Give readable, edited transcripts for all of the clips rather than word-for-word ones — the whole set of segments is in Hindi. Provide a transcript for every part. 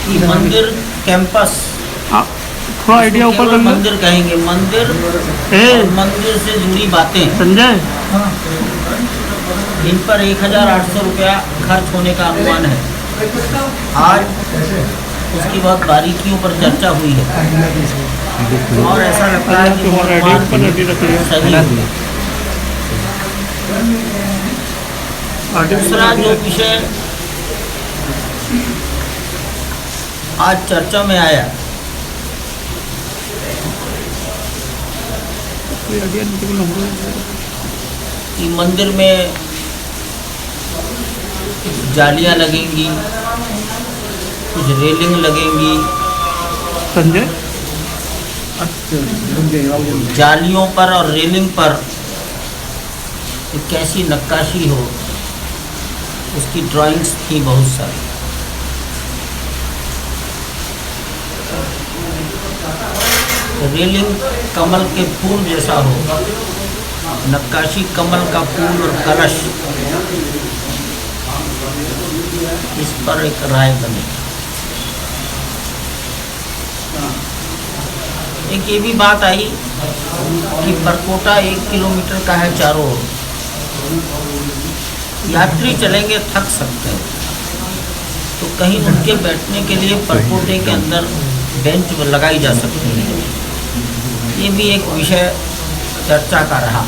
मंदिर कैंपस, थोड़ा आइडिया ऊपर कर लो। मंदिर कहेंगे, मंदिर और मंदिर से जुड़ी बातें संजय, इन पर 1800 रुपया खर्च होने का अनुमान है। आज उसकी बहुत बारीकियों पर चर्चा हुई है और ऐसा लगता है कि सही हुई। दूसरा जो विषय आज चर्चा में आया, कि मंदिर में जालियां लगेंगी, कुछ रेलिंग लगेंगी। संजय, जालियों पर और रेलिंग पर एक कैसी नक्काशी हो, उसकी ड्राइंग्स थी बहुत सारी। रेलिंग कमल के फूल जैसा हो, नक्काशी कमल का फूल और कलश, इस पर एक राय बनी। एक ये भी बात आई कि परकोटा 1 किलोमीटर का है चारों ओर, यात्री चलेंगे थक सकते हैं, तो कहीं उनके बैठने के लिए परकोटे के अंदर बेंच लगाई जा सकती है। ये भी एक विषय चर्चा का रहा।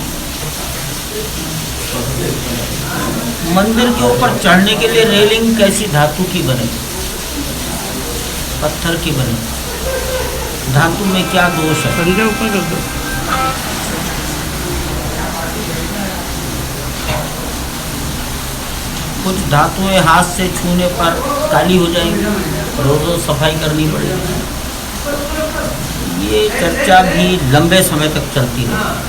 मंदिर के ऊपर चढ़ने के लिए रेलिंग कैसी धातु की बने, पत्थर की बने, धातु में क्या दोष है? संजय ऊपर कर दो। कुछ धातुएं हाथ से छूने पर काली हो जाएंगी, रोज रोज सफाई करनी पड़ेगी। ये चर्चा भी लंबे समय तक चलती रही।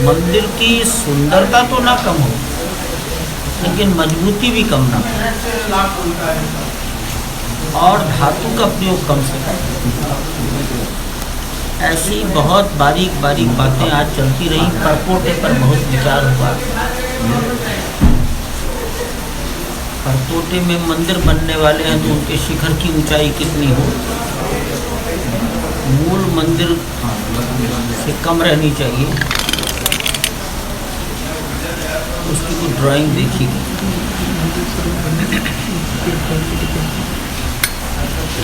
मंदिर की सुंदरता तो ना कम हो, लेकिन मजबूती भी कम ना हो, और धातु का प्रयोग कम से कम। ऐसी बहुत बारीक बारीक बातें आज चलती रही। परकोटे पर बहुत विचार हुआ। परकोटे में मंदिर बनने वाले हैं तो उनके शिखर की ऊंचाई कितनी हो, मूल मंदिर से कम रहनी चाहिए, उसकी कुछ ड्राइंग देखी गई।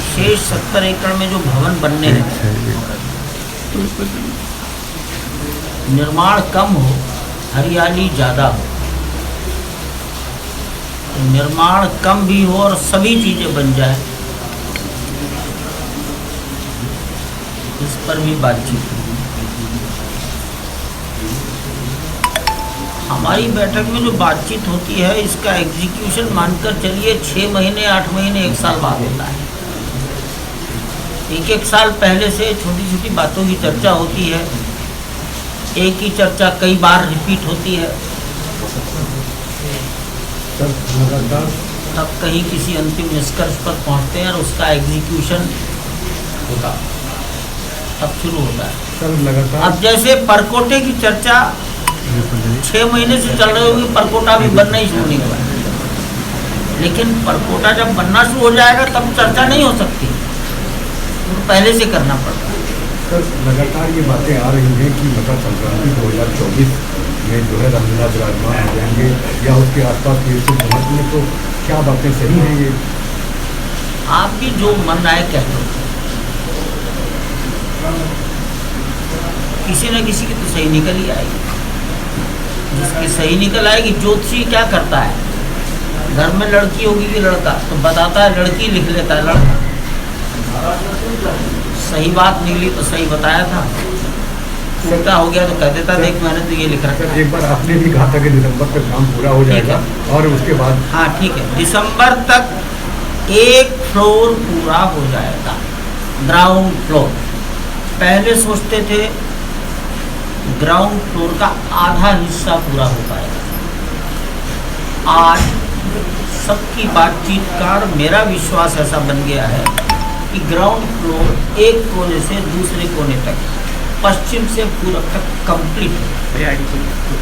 शेष 70 एकड़ में जो भवन बनने हैं, निर्माण कम हो, हरियाली ज़्यादा हो। निर्माण कम भी हो और सभी चीज़ें बन जाए, इस पर भी बातचीत हुई। हमारी बैठक में जो बातचीत होती है, इसका एग्जीक्यूशन मानकर चलिए 6 महीने, 8 महीने, 1 साल बाद होता है। एक साल पहले से छोटी छोटी बातों की चर्चा होती है। एक ही चर्चा कई बार रिपीट होती है, तब कहीं किसी अंतिम निष्कर्ष पर पहुंचते हैं और उसका एग्जीक्यूशन होगा, तब शुरू होता है। अब जैसे परकोटे की चर्चा 6 महीने से चल रही होगी, परकोटा भी बनना ही शुरू नहीं हुआ, लेकिन परकोटा जब बनना शुरू हो जाएगा तब चर्चा नहीं हो सकती, तो पहले से करना पड़ता है। लगातार ये बातें आ रही हैं कि मकर संक्रांति 2024 में जो है रामलीला विराजमान हो जाएंगे या उसके आसपास के समाज में, तो क्या बातें सही हैं? ये आप भी जो मन आए कह दो, किसी न किसी की तो सही निकल ही आएगी। जिसकी सही निकल आएगी, ज्योतिषी क्या करता है, घर में लड़की होगी कि लड़का, तो बताता है लड़की, लिख लेता है लड़का। सही बात निकली तो सही बताया था, उल्टा हो गया तो कह देता देख मैंने तो ये लिख रखा है। एक बार आपने भी कहा था कि दिसंबर तक काम पूरा हो जाएगा और उसके बाद, हाँ ठीक है, दिसंबर तक 1 फ्लोर पूरा हो जाएगा, ग्राउंड फ्लोर। पहले सोचते थे ग्राउंड फ्लोर का आधा हिस्सा पूरा हो पाएगा। आज सबकी बातचीत का और मेरा विश्वास ऐसा बन गया है कि ग्राउंड फ्लोर एक कोने से दूसरे कोने तक, पश्चिम से पूरब तक कंप्लीट है।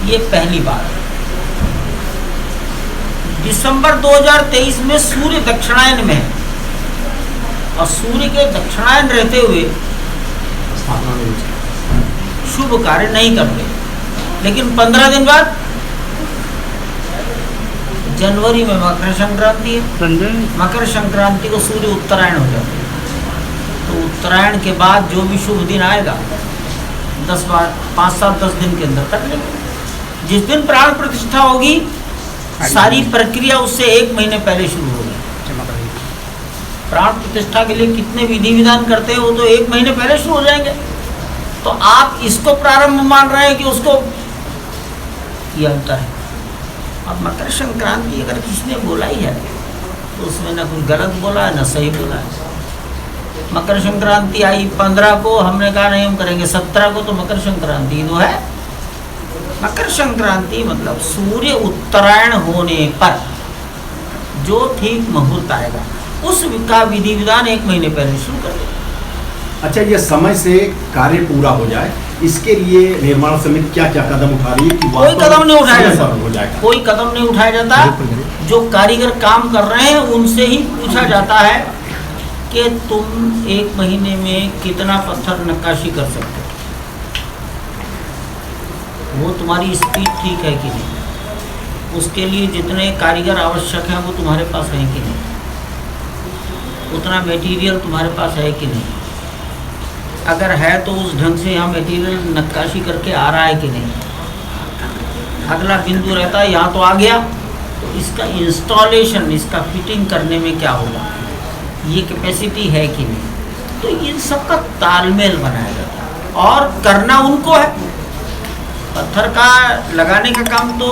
ये पहली बात। दिसंबर 2023 में सूर्य दक्षिणायन में है और सूर्य के दक्षिणायन रहते हुए शुभ कार्य नहीं करते, लेकिन 15 दिन बाद जनवरी में मकर संक्रांति है। संजय मकर संक्रांति को सूर्य उत्तरायण हो जाता है, तो उत्तरायण के बाद जो भी शुभ दिन आएगा 5-7-10 दिन के अंदर कर लेंगे। जिस दिन प्राण प्रतिष्ठा होगी सारी प्रक्रिया उससे 1 महीने पहले शुरू होगी। प्राण प्रतिष्ठा के लिए कितने विधि विधान करते हैं वो तो 1 महीने पहले शुरू हो जाएंगे। तो आप इसको प्रारंभ मान रहे हैं कि उसको किया होता है। अब मकर संक्रांति अगर किसी ने बोला ही है तो उसमें ना कुछ गलत बोला है ना सही बोला है। मकर संक्रांति आई 15 को, हमने कहा नहीं हम करेंगे 17 को, तो मकर संक्रांति तो है। मकर संक्रांति मतलब सूर्य उत्तरायण होने पर जो ठीक मुहूर्त आएगा उसका विधि विधान 1 महीने पहले शुरू कर देगा। अच्छा, ये समय से कार्य पूरा हो जाए, इसके लिए निर्माण समिति क्या क्या कदम उठा रही है कि कोई कदम नहीं उठाया समय पर हो जाता, जाएगा? कोई कदम नहीं उठाया जाता। जो कारीगर काम कर रहे हैं उनसे ही पूछा जाता है कि तुम 1 महीने में कितना पत्थर नक्काशी कर सकते हो, वो तुम्हारी स्पीड ठीक है कि नहीं, उसके लिए जितने कारीगर आवश्यक हैं वो तुम्हारे पास हैं कि नहीं, उतना मटेरियल तुम्हारे पास है कि नहीं, अगर है तो उस ढंग से यहाँ मटेरियल नक्काशी करके आ रहा है कि नहीं। अगला बिंदु रहता है यहाँ तो आ गया, तो इसका इंस्टॉलेशन, इसका फिटिंग करने में क्या होगा, ये कैपेसिटी है कि नहीं। तो इन सब का तालमेल बनाया जाता है और करना उनको है। पत्थर का लगाने का काम तो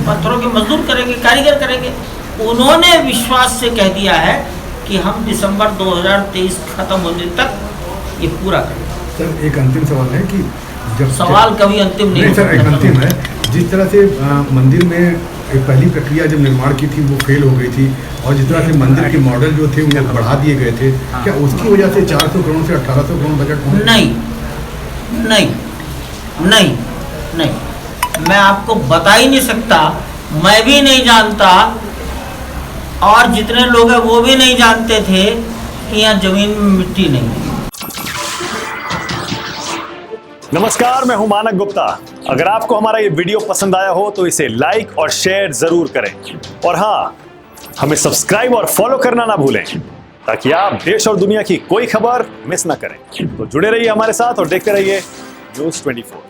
पत्थरों के मजदूर करेंगे, कारीगर करेंगे। उन्होंने विश्वास से कह दिया है कि हम दिसंबर 2023 खत्म होने तक ये पूरा करेंगे। सर एक अंतिम सवाल है कि जब सवाल कभी अंतिम नहीं सर, एक होता। अंतिम है। जिस तरह से मंदिर में एक पहली प्रक्रिया जब निर्माण की थी वो फेल हो गई थी और जिस तरह से मंदिर के मॉडल जो थे वो बढ़ा दिए गए थे, क्या उसकी वजह से 400 करोड़ से 1800 करोड़ बजट पहुंचा? नहीं नहीं नहीं नहीं, मैं आपको बता ही नहीं सकता, मैं भी नहीं जानता और जितने लोग हैं वो भी नहीं जानते थे कि यहाँ जमीन में मिट्टी नहीं है। नमस्कार, मैं हूं मानक गुप्ता। अगर आपको हमारा ये वीडियो पसंद आया हो तो इसे लाइक और शेयर जरूर करें और हाँ, हमें सब्सक्राइब और फॉलो करना ना भूलें ताकि आप देश और दुनिया की कोई खबर मिस ना करें। तो जुड़े रहिए हमारे साथ और देखते रहिए न्यूज़ 24।